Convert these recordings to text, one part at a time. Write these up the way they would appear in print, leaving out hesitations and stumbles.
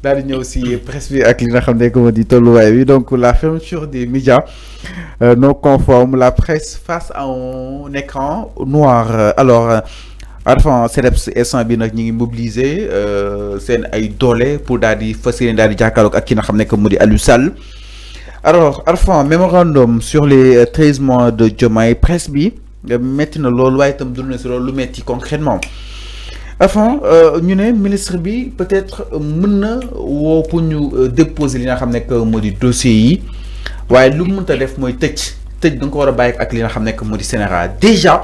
daal di ñëw si presse bi ak li nga xam ne que moo di tolluwaay bi donc la fermeture des médias non conformes, la presse face à un écran noir alors Arfan CDEPS instant bi nag ñu ngi mobiliser seen ay doole pour daal di fas yéene daal di jàkkaarloog ak ki nga xam ne que moo di Aliou Sall. Alors Arfan mémorandum sur les 13 mois de Diomaye presse bi metti na loolu waaye itam dund na si loolu lu metti concrètement Arfan ñu ne ministre bi peut-être mën na woo pour ñu déposer li nga xam ne que moo di dossier yi waaye lu mu mënta def mooy tëj da nga ko war a bàyyi ak li nga xam ne que moo di Sénégal déjà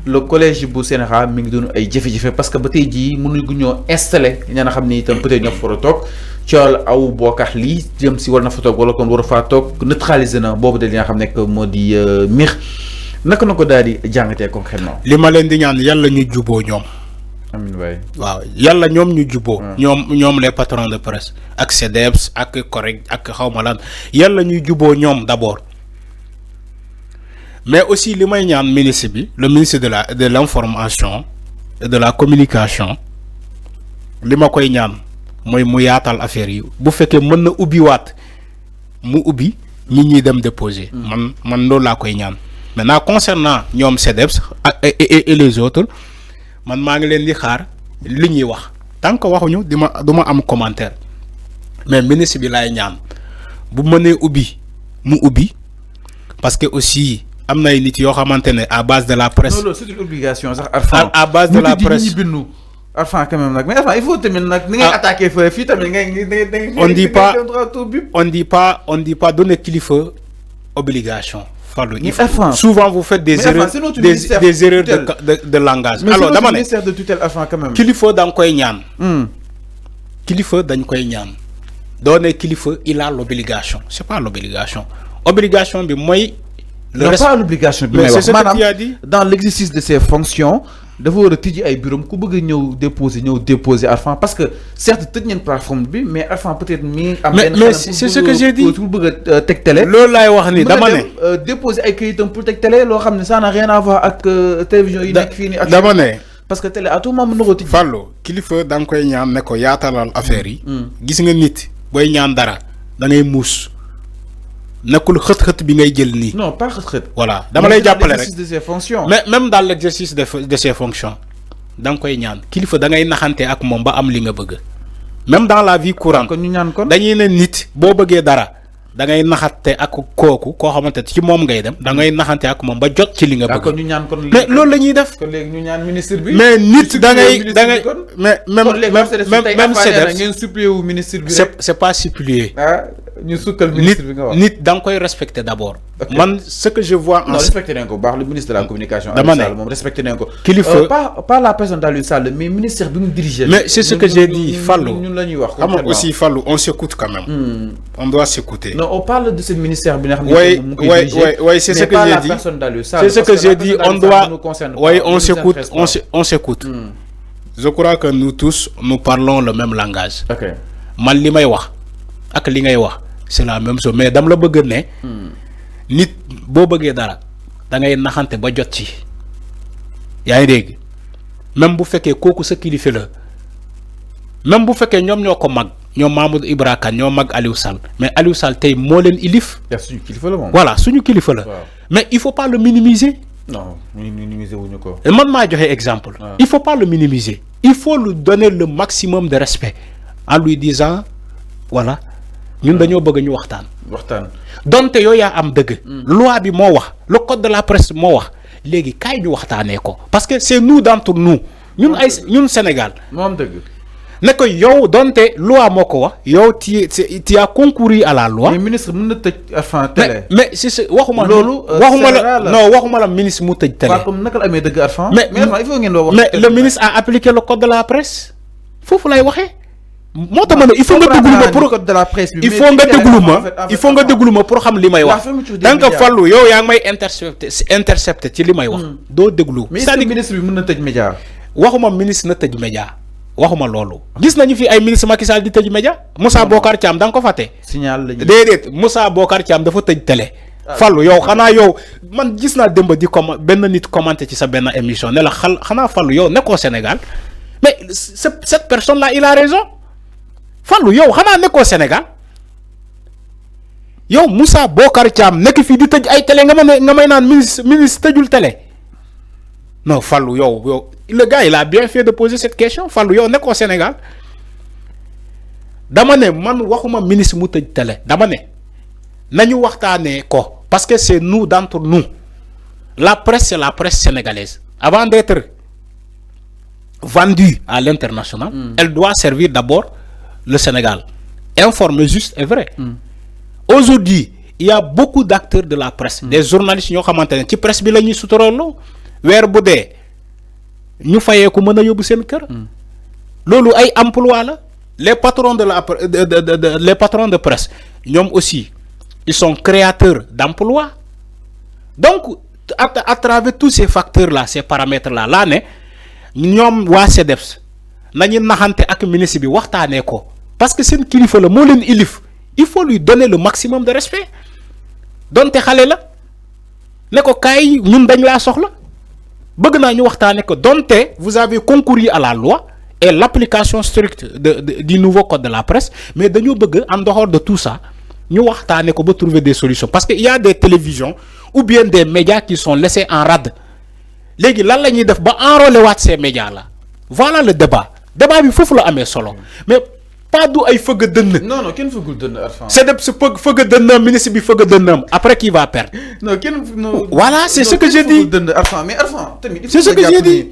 le collège bu Sénégal mi ngi doon ay jafe-jafe parce que ba tey jii mënuñu ñoo installé ña nga xam ne itam peut-être ñoo fa war a toog cool aw bokkax lii jëm si war na fa toog wala kon war a faa toog neutraliser na boobu de li nga xam ne que moo di mir naka na ko daal di jàngatee concrètement. li ma leen di ñaan yàlla ñu juboo ñoom. amiin waay. waaw yàlla ñoom ñu juboo ñoom les patrons de presse ak CDEPS ak correct ak xawma lan yàlla ñu juboo ñoom d'abord mais aussi li may ñaan ministre bi le ministre de l'information et de la communication li ma koy ñaan mooy mu yaatal affaire yi bu fekkee mën na ubbi waat mu ubbi nit ñi dem déposer. man loolu laa koy ñaan maintenant concernant ñoom CDEPS et les autres man maa ngi leen di xaar li ñuy wax tant que waxuñu du ma am commentaire mais ministre bi laay ñaan bu mënee ubbi mu ubbi parce que aussi am na ay nit yoo xamante ne à base de la presse. non c'est une obligation sax Arfan à base de la presse Arfan quand même nag mais Arfan il faut tamit nag ni ngay attaquer fii tamit ngay on dit pas donner kilifa obligation. Souvent vous faites des erreurs de langage. Mais alors dama ministère de tutelle Arfan quand même. Kilifa dañ koy ñaan. Kilifa dañ koy ñaan. Donner kilifa il a l'obligation. C'est pas l'obligation. Obligation bi mooy. Pas l'obligation bi may wax maanaam dans l'exercice de ses fonctions dafa war a tijji ay bureau ku bëgg a ñëw déposer Arfan parce que certes tëj ngeen plateforme bi mais Arfan peut-être mi am mais c'est ce que j'ai dit pour bëgg a teg télé loolu laay wax ni dama ne déposer ay kayitam pour teg télé loo xam ne ça n'a rien à voir ak télévision yi nekk fii nii ak dama ne parce que télé à tout moment mën na ko tijji Fallou kilifa da nga koy ñaan ne ko yaatalal affaire yi gis nga nit booy ñaan dara da ngay muus nekkul xët-xët bi ngay jël nii. Non, pas xët-xët. Voilà dama lay jàppale rek de ses fonctions. Mais même dans l'exercice de ses fonctions da nga koy ñaan kilifa da ngay naxante ak moom ba am li nga bëgg. Même dans la vie courante. kon ñu ñaan kon dañuy ne nit boo bëggee dara da ngay naxante ak kooku koo xamante ci moom ngay dem da ngay naxante ak moom ba jot ci li nga bëgg. kon ñu ñaan kon mais loolu la ñuy def. kon léegi ñu ñaan ministre bi. mais nit da ngay mais même CDEPS ngeen supplier wu ministre bi rek. c'est pas supplier. ñu sukkal ministre bi nga wax nit da nga koy respecter d'abord. man ce que je vois en. non respecté nañ ko baax le ministre de la communication. dama ne moom respecté nañ ko. kilifa pas la personne d'Aliou Sall mais ministère bi mu dirigé. mais c'est ce que j'ai dit Fallou ñun la ñuy wax. xam nga aussi Fallou on s'écoute quand même. On doit s'écouter. non on parle de ce ministère bi nga xam ne. oui c'est ce que j'ai dit c'est ce que j'ai dit on doit oui on s'écoute. Je crois que nous tous nous parlons le même langage. ok man li may wax ak li ngay wax. C'est la même chose mais dama la bëgg ne nit boo bëggee dara da ngay naxante ba jot ci yaa ngi dégg même bu fekkee kooku sa kilifa la même bu fekkee ñoom ñoo ko mag ñoom Mamadou Ibra Kane ñoo mag Aliou Sall mais Aliou Sall tey moo leen ilif. suñu kilifa la moom. Voilà suñu kilifa la. Mais il faut pas le minimiser. Non minimiser wuñu ko. Man maa joxe exemple. Il faut pas le minimiser. Il faut lui donner le maximum de respect en lui disant voilà. ñun dañoo bëgg ñu waxtaan donte yow yaa am dëgg loi bi moo wax le code de la presse moo wax léegi kaay ñu waxtaanee ko parce que c'est nous d'entre nous ñun Sénégal moo am dëgg ne ko yow donte loi moo ko wax yow tu as concouru à la loi. mais ministre mën na tëj Arfan télé. mais c'est waxuma loolu waxuma la ministre mu tëj télé. waaw comme naka la amee dëgg Arfan. mais il faut ngeen wax. mais le ministre a appliqué le code de la presse foofu lay waxee. moo tax ma ne il faut nga déglu ma pour code de la presse bi il faut nga déglu ma pour xam li may wax. tant que Fallou yow yaa ngi may intercepté ci li may wax. doo déglu. mais ministre bi mën na tëj média. waxuma ministre na tëj média waxuma loolu. gis nañu fi ay ministre Macky Sall di tëj média. Moussa Bocar Thiam da nga ko fàtte. signal lañu déedéet Moussa Bocar Thiam dafa tëj télé. Fallou yow xanaa yow man gis naa démb di benn nit commenté ci sa benn émission ne la xanaa Fallou yow nekkoo Sénégal mais cette personne là il a raison. Fallou yow xanaa nekkoo Sénégal yow Moussa Bocar Thiam nekk fii di tëj ay télé nga may naan ministre tëjul télé non Fallou yow le gars il a bien fait de poser cette question Fallou yow nekkoo Sénégal dama ne man waxuma ministre mu tëj télé dama ne nañu waxtaanee ko parce que c'est nous d'entre nous la presse c'est la presse sénégalaise avant d'être vendue à l'international elle doit servir d'abord le Sénégal informer juste et vrai aujourd'hui il y a beaucoup d'acteurs de la presse des journalistes ñoo xamante ne ci presse bi la ñuy suturaloo weer bu dee ñu fayee ko mën a yóbbu seen kër loolu ay emploi la les patrons les patrons de presse ñoom aussi ils sont créateurs d'emplois donc à travers tous ces facteurs là ces paramètres là laa ne ñoom waa CDEPS nañu naxante ak ministre bi waxtaanee ko parce que seen kilifa la moo leen ilif il faut lui donner le maximum de respect donte xale la ne ko kaay ñun dañ laa soxla bëgg naa ñu waxtaanee ko donte vous avez concouru à la loi et l'application stricte du nouveau code de la presse mais dañoo bëgg en dehors de tout ça ñu waxtaanee ko ba trouver des solutions parce que il y a des télévisions ou bien des médias qui sont laissés en rade léegi lan la ñuy def ba enrôler waat ces médias là voilà le débat bi foofu la amee solo mais pas du ay fëgg dënn. non kenn fëggul dënn Arfan. c'est de ce fëgg dënnam ministre bi fëgg dënnam après qui va perdre. non kenn voilà c'est ce que j'ai dit dënn Arfan mais Arfan tamit. c'est ce que j'ai dit.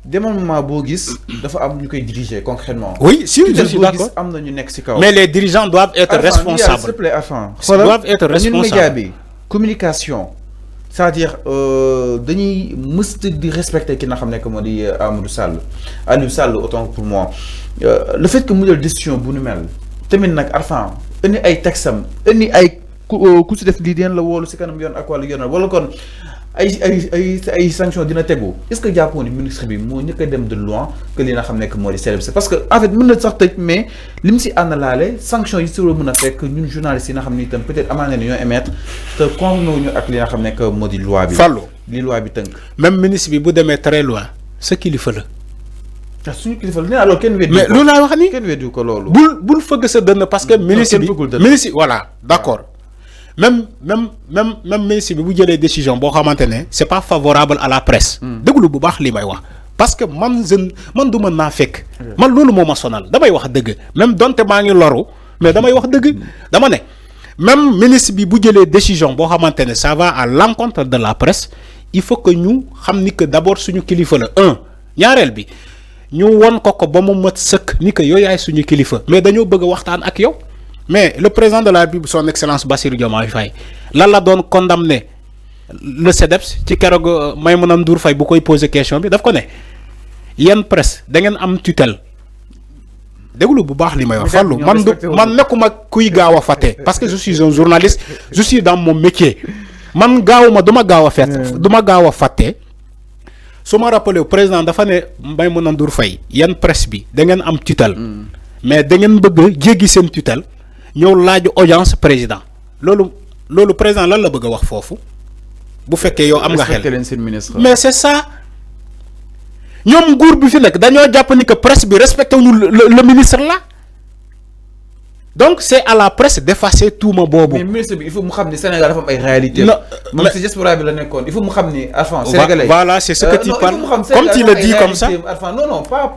démembrement boo gis dafa am ñu koy diriger concrètement. oui si je suis d'accord am na ñu nekk ci kaw. mais les dirigeants doivent être responsables. s'il te plaît Arfan. Ils doivent être responsables. ñun média bi communication. c'est-à-dire dañuy mës di respecter ki nga xam ne que moo di Amadou Sall Aliou Sall autant pour moi le fait que mu jël décision bu nu mel tamit nag Arfan indi ay texam indi ay ku si def lii deen la woolu si kanam yoon ak wàllu yoon wala kon ay sanctions dina tegu est-ce que jàppoon ni ministre bi moo ñëkk a dem de loin que li nga xam ne que moo di CDEPS parce que en fait mën na sax tëj mais li mu si àndalaale sanctions yi si war a mën a fekk ñun journalistes yi nga xam ne itam peut-être amaana ne ñoo émettre te conformé wuñu ak li nga xam ne que moo di loi bi. Fallou li loi bi tënk. même ministre bi bu demee très loin sa kilifa la. ndax suñu kilifa la nee alors kenn weddi ko mais loolu laa wax ni kenn weddi ko loolu. bul fëgg sa dënn parce que ministre bi ministre voilà d'accord. même ministre bi bu jëlee décision boo xamante ne c'est pas favorable à la presse. déglu bu baax li may wax parce que man du mën naa fekk. man loolu moo ma sonal damay wax dëgg même donte maa ngi loru mais damay wax dëgg dama ne même ministre bi bu jëlee décision boo xamante ne ça va à l'encontre de la presse il faut que ñu xam ni que d'abord suñu kilifa la ñaareel bi ñu won ko ba mu mat sëkk ni que yooyu yaay suñu kilifa mais dañoo bëgg a waxtaan ak yow. mais le président de la République son excellence Bassirou Diomaye Faye lan la doon condamné le CDEPS ci keroog Maïmouna Ndour Faye bu koy poser question bi daf ko ne yéen presse da ngeen am tutelle déglu bu baax li may wax. Fallou man nekkuma kuy gaaw a fàtte parce que je suis un journaliste je suis dans mon métier man duma gaaw a fàtte su ma rappelé président dafa ne Maïmouna Ndour Faye yéen presse bi da ngeen am tutelle mais da ngeen bëgg jéggi seen tutelle. ñëw laaju audience président loolu président lan la bëgg a wax foofu bu fekkee yow am nga xel mais c'est ça ñoom nguur bi fi nekk dañoo jàpp ni que presse bi respecté wuñu le ministre là donc c'est à la presse d'effacer tuuma boobu. mais ministre bi il faut mu xam ni Sénégal dafa am ay réalités. non moom si diaspora bi la nekkoon il faut mu xam ni Arfan sénégalais. voilà c'est ce que tu parles comme tu le dis comme ça. Arfan non pas.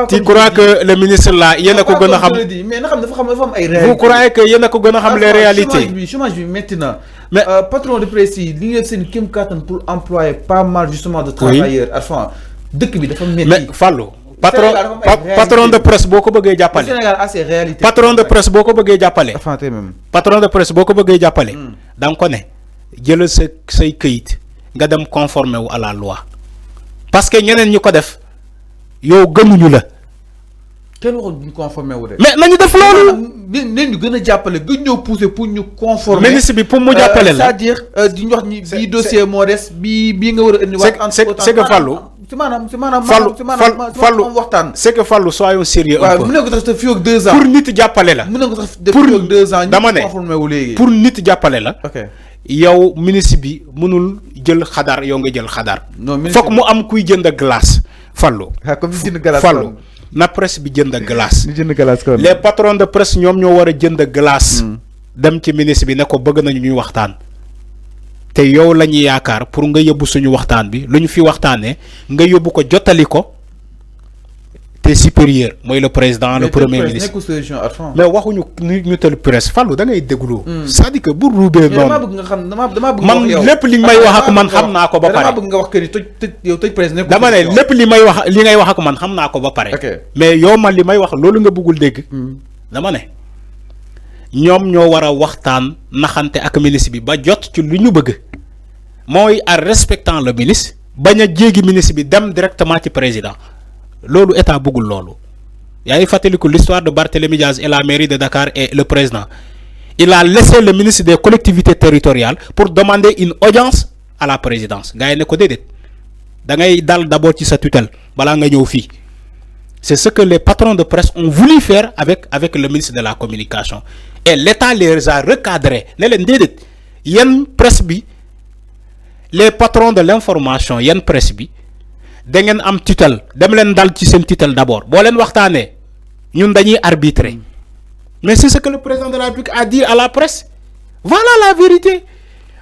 tu crois que le ministre là yéen a ko gën a xam. mais na xam dafa am ay réalités. vous croyez que yéen a ko gën a xam les réalités. chômage bi métti na. mais patron de presse yi li ñu def seen kéem kattan pour employer pas mal justement de travailleurs. Arfan dëkk bi dafa métti. mais Fallou. patron de presse boo ko bëggee jàppale. Sénégal a ses réalités. patron de presse boo ko bëggee jàppale. même. patron de presse boo ko bëggee jàppale. da nga ko ne jëlal say këyit nga dem conformer wu à la loi parce que ñeneen ñi ko def yow gëmuñu la. kenn waxul bu ñu conformer wu de. mais nañu def loolu. nañ ñu gën a jàppale gën ñoo pousser pour ñu conformer. ministre bi pour mu jàppale la c'est-à-dire di ñu wax ni bii dossier moo des bii nga war a indiwaat. c'est que Fallou. Fallou waxtaan. c'est que Fallou soyons sérieux un peu. mu ne ko tax te fii ak 2 ans. pour nit jàppale la. mu ne ko tax te fii ak 2 ans. dama ne ñu conformer wu léegi. pour nit jàppale la. ok yow ministre bi mënul jël xadar yow nga jël xadar. non ministre fokk mu am kuy jënd glace Fallou. comme jënd glace Fallou na presse bi jënd glace. ñu jënd glace kon. Les patrons de presse ñoom ñoo war a jënd glace. dem ci ministre bi ne ko bëgg nañu ñuy waxtaan. te yow la ñuy yaakaar pour nga yóbbu suñu waxtaan bi lu ñu fi waxtaanee nga yóbbu ko jottali ko te supérieur mooy le président le premier ministre. mais waxuñu ñu tël presse Fallou da ngay déglu. c'est-à-dire que bu ruubee noonu. damaa bëgg nga xam damaa bëgg man lépp li may wax ak man xam naa ko ba pare. damaa bëgg nga wax que ni tëj presse nekkul dama ne lépp li may wax li ngay wax ak man xam naa ko ba pare. mais yow man li may wax loolu nga bëggul dégg. dama ne ñoom ñoo war a waxtaan naxante ak ministre bi ba jot ci lu ñu bëgg mooy en respectant le ministre bañ a jéggi ministre bi dem directement ci président. Lolu état bëggul lolu yaay fateliku l'histoire de Barthélémy Diaz et la mairie de Dakar et le président il a laissé le ministre des collectivités territoriales pour demander une audience à la présidence gars yi ne ko déedéet da ngay dal d'abord ci sa tutelle bala nga ñëw fi. C'est ce que les patrons de presse ont voulu faire avec le ministre de la communication et l'état les a recadrés ne leen déedéet yenn presse bi les patrons de l'information yenn presse bi da ngeen am tutelle dem leen dal ci seen tutelle d'abord boo leen waxtaanee ñun dañuy arbitrer mais c'est ce que le président de la République a dit à la presse voilà la vérité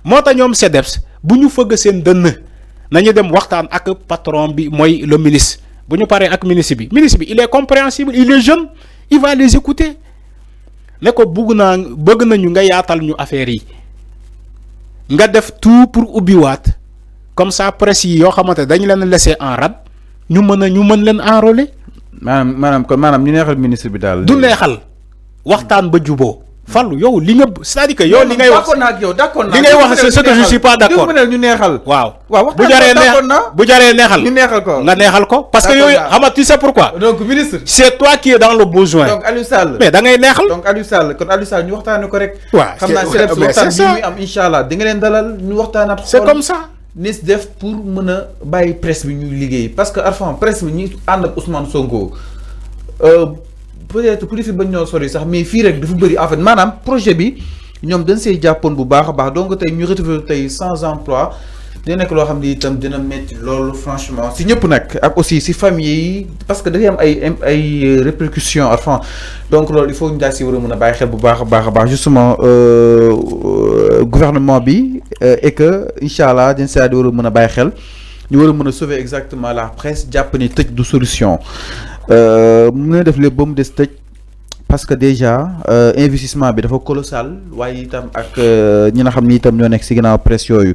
moo tax ñoom CDEPS bu ñu fëgg seen dënn nañu dem waxtaan ak patron bi mooy le ministre bu ñu paree ak ministre bi il est compréhensible il est jeune il va les écouter ne ko bëgg nañu nga yaatal ñu affaire yi nga def tout pour ubbiwaat comme ça presse yi yoo xamante dañu leen laisser en rade ñu mën leen enrôler. maanaam ñu neexal ministre bi daal. du neexal waxtaan ba juboo Fallou yow li nga c'est-à-dire que yow li ngay wax d'accord naa li ngay wax c'est ce que je suis pas d'accord. ñu neexal. waaw bu jaree neexal ñu neexal ko nga neexal ko parce que yooyu xam nga tu sais pourquoi. donc ministre. c'est toi qui es dans le besoin. donc Aliou Sall. mais da ngay neexal. donc Aliou Sall ñu waxtaanee ko rek. waaw xam naa c'est waxtaan bi muy am inchallah di nga leen dalal ñu waxtaanaat. c'est comme ça. nis def pour mën a bàyyi presse bi ñuy liggéey parce que Arfan presse bi ñi ànd ak Ousmane Sonko peut-être ku di fi bañ ñoo sori sax mais fii rek dafa bëri en fait maanaam projet bi ñoom dañ see jàppoon bu baax a baax donc tey ñu retrouvé tey sans emploi dina nekk loo xam ne itam dina métti loolu franchement si ñëpp nag ak aussi si famille yi parce que dafay am ay répercussions Arfan donc loolu il faut ñu daal si war a mën a bàyyi xel bu baax a baax justement gouvernement bi et que incha allah dañ saa di war a mën a bàyyi xel ñu war a mën a sauver exactement la presse jàpp ni tëj du solution mu ne def lépp ba mu des tëj parce que déjà investissement bi dafa colossal waaye itam ak ñi nga xam ni itam ñoo nekk si ginnaaw presse yooyu.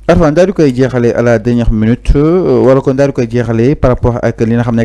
Arfan daal di koy jeexalee à la dernière minute wala kon daal di koy jeexalee par rapport ak li nga xam ne